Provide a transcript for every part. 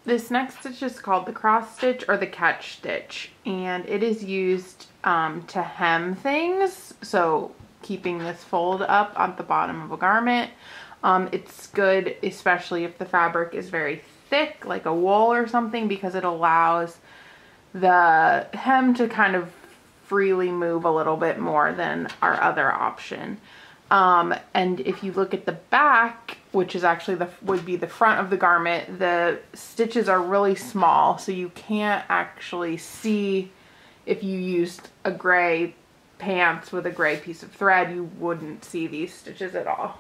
This next stitch is called the cross stitch or the catch stitch, and it is used to hem things, so keeping this fold up at the bottom of a garment. It's good especially if the fabric is very thick, like a wool or something, because it allows the hem to kind of freely move a little bit more than our other option. And if you look at the back, which is actually would be the front of the garment, the stitches are really small, so you can't actually see. If you used a gray pants with a gray piece of thread, you wouldn't see these stitches at all.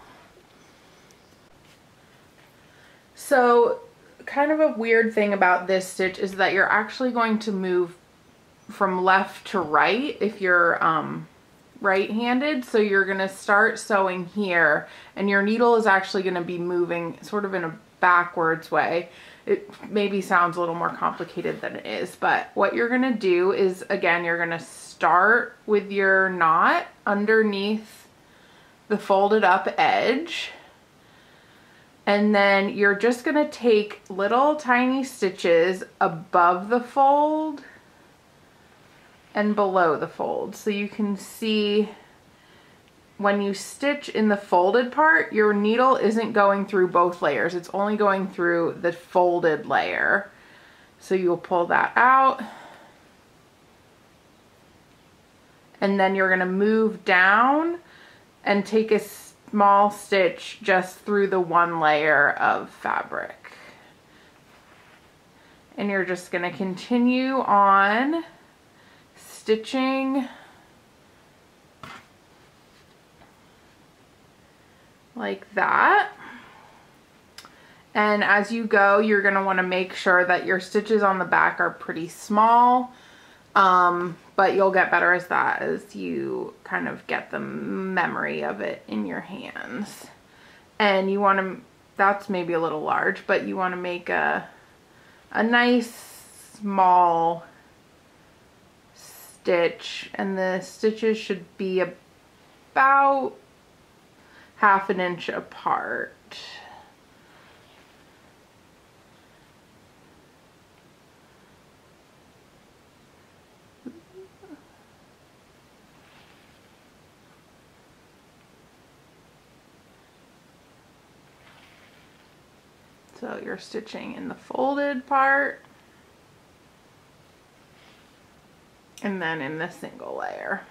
So kind of a weird thing about this stitch is that you're actually going to move from left to right if you're right-handed. So you're going to start sewing here, and your needle is actually going to be moving sort of in a backwards way. It maybe sounds a little more complicated than it is, but what you're going to do is, again, you're going to start with your knot underneath the folded up edge, and then you're just going to take little tiny stitches above the fold and below the fold. So you can see when you stitch in the folded part, your needle isn't going through both layers. It's only going through the folded layer. So you'll pull that out. And then you're going to move down and take a small stitch just through the one layer of fabric. And you're just going to continue on stitching like that. And as you go, you're going to want to make sure that your stitches on the back are pretty small, but you'll get better as you kind of get the memory of it in your hands. And you want to, that's maybe a little large, but you want to make a nice small stitch, and the stitches should be about 1/2 inch apart. So you're stitching in the folded part and then in the single layer.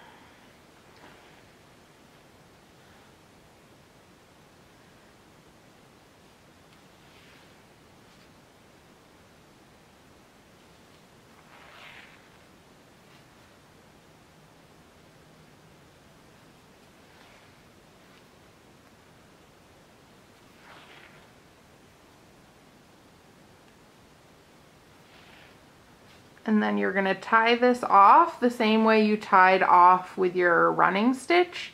And then you're going to tie this off the same way you tied off with your running stitch.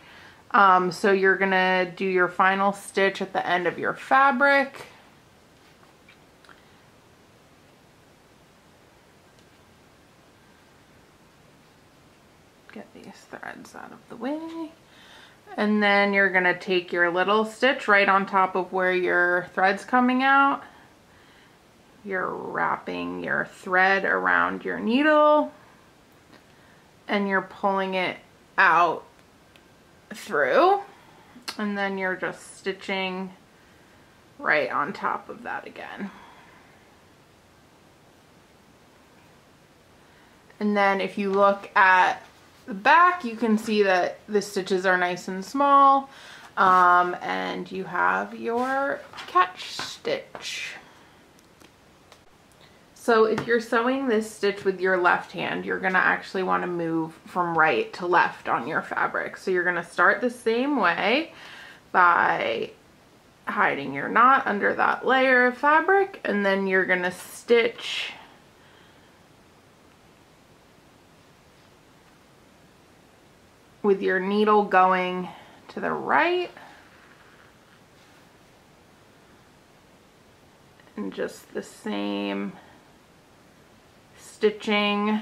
So you're going to do your final stitch at the end of your fabric. Get these threads out of the way. And then you're going to take your little stitch right on top of where your thread's coming out. You're wrapping your thread around your needle and you're pulling it out through, and then you're just stitching right on top of that again. And then if you look at the back, you can see that the stitches are nice and small, and you have your catch stitch. So if you're sewing this stitch with your left hand, you're gonna actually wanna move from right to left on your fabric. So you're gonna start the same way by hiding your knot under that layer of fabric, and then you're gonna stitch with your needle going to the right, and just the same stitching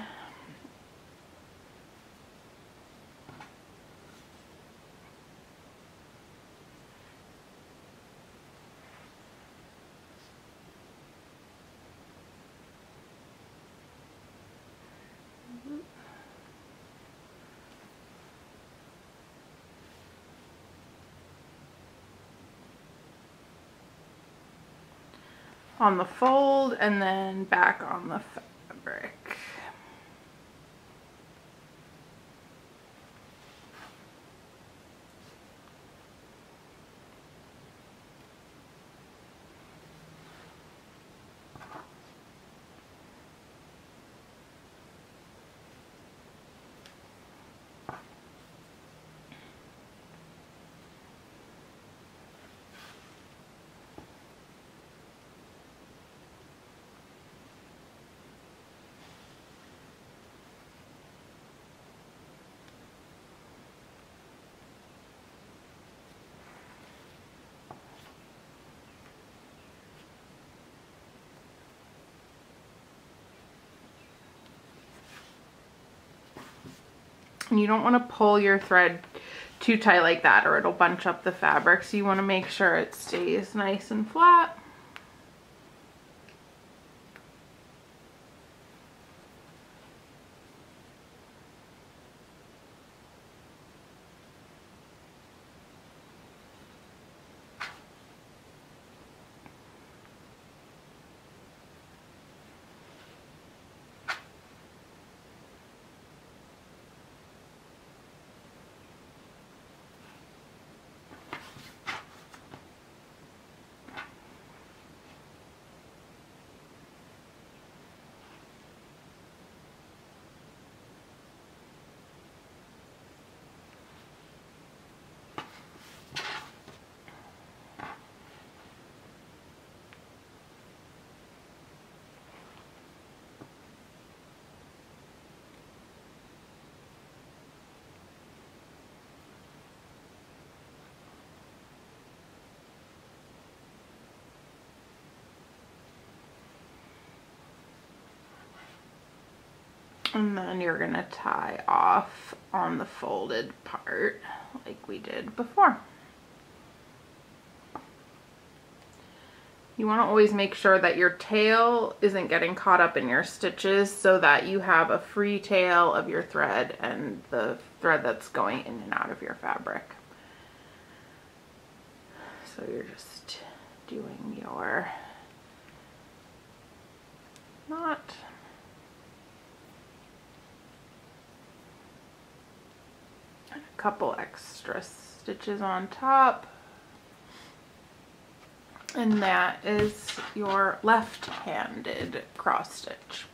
on the fold and then back on the fabric. And you don't want to pull your thread too tight like that or it'll bunch up the fabric. So you want to make sure it stays nice and flat. And then you're gonna tie off on the folded part like we did before. You want to always make sure that your tail isn't getting caught up in your stitches so that you have a free tail of your thread and the thread that's going in and out of your fabric. So you're just doing your knot. And a couple extra stitches on top. And that is your left-handed cross stitch.